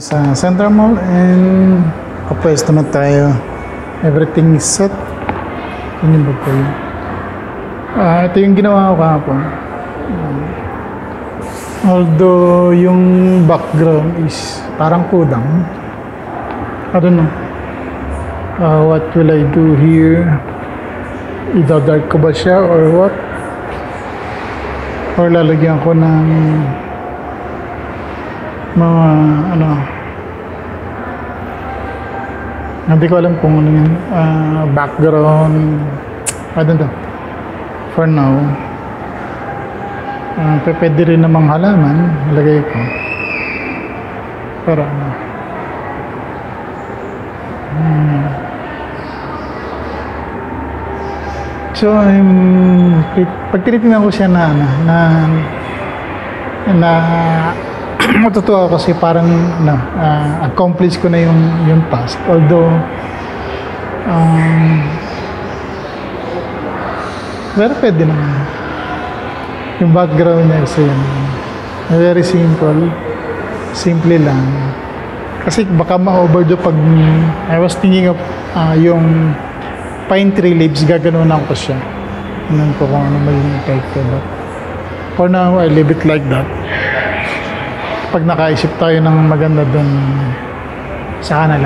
Sa Central Mall and kapwesto na tayo. Everything is set. Yun ba po yun? Ito yung ginawa ko kahapon. Although yung background is parang kudang. I don't know. What will I do here? Ida-dark ko ba siya or what? Or lalagyan ko ng mga hindi ko alam kung ano yun, background, I don't know. For now, pwede rin namang halaman, lagay ko para so pag tinitingnan ko siya na matutuwa ako kasi parang accomplish ko na yung task, although pero pwede naman yung background niya kasi very simple lang kasi baka ma-overdo pag I was thinking of yung pine tree leaves, gaganunan ko siya yun ko kung ano magiging type ko, but for now I leave it like that. Pag nakaisip tayo ng maganda dun, saka na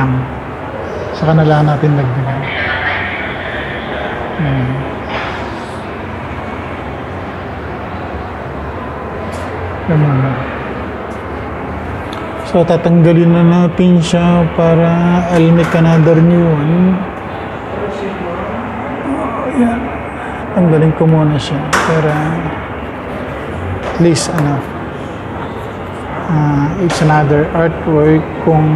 lang natin dagdagan. So tatanggalin na natin siya para I'll make another new one. Yan. Tanggalin ko muna siya para at least it's another artwork. Kung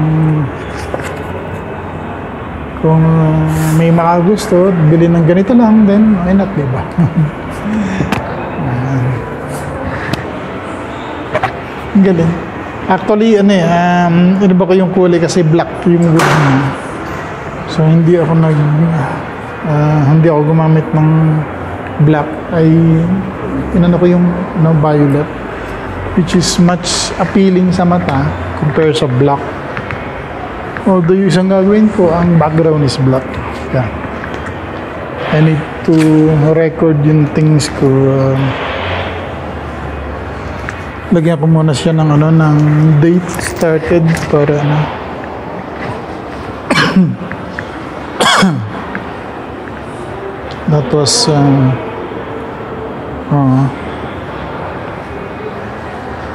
may makagusto bili ng ganito lang, then why not, diba? Galing. Actually ano ba ko yung kulay kasi black yung wood niya, so hindi ako gumamit ng black, ay inano ko yung violet, which is much appealing sa mata compared sa black. Although yung isang gagawin ko, ang background is black. Yeah. I need to record yung things ko. Lagyan ko muna siya ng ng date started para that was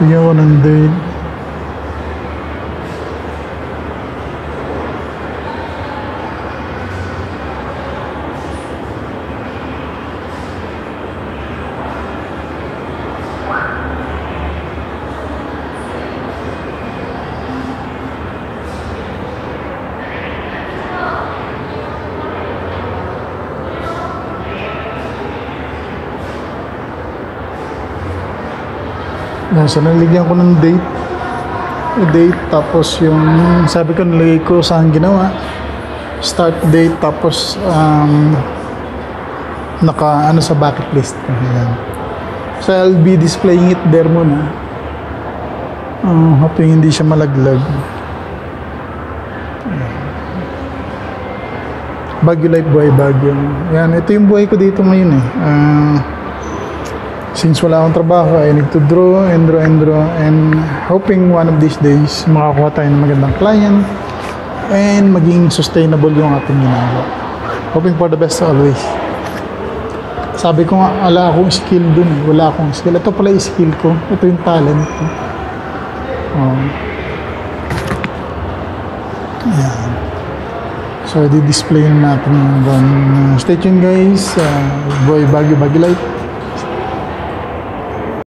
bigyan ko ng date. So naligyan ko ng date, tapos yung sabi ko nilagay ko saan ginawa, start date, tapos naka sa bucket list ko. So I'll be displaying it there muna, hoping hindi siya malaglag. Baguio Life, buhay Baguio. Yan, ito yung buhay ko dito ngayon since wala akong trabaho, I need to draw and hoping one of these days makakuha tayo ng magandang client and maging sustainable yung ating ginagawa. Hoping for the best always. Sabi ko nga, wala akong skill dun. Wala akong skill. Ito pala yung skill ko. Ito yung talent ko. Ayan. So, di-display natin yung stay tuned guys. Boy Baguio Life.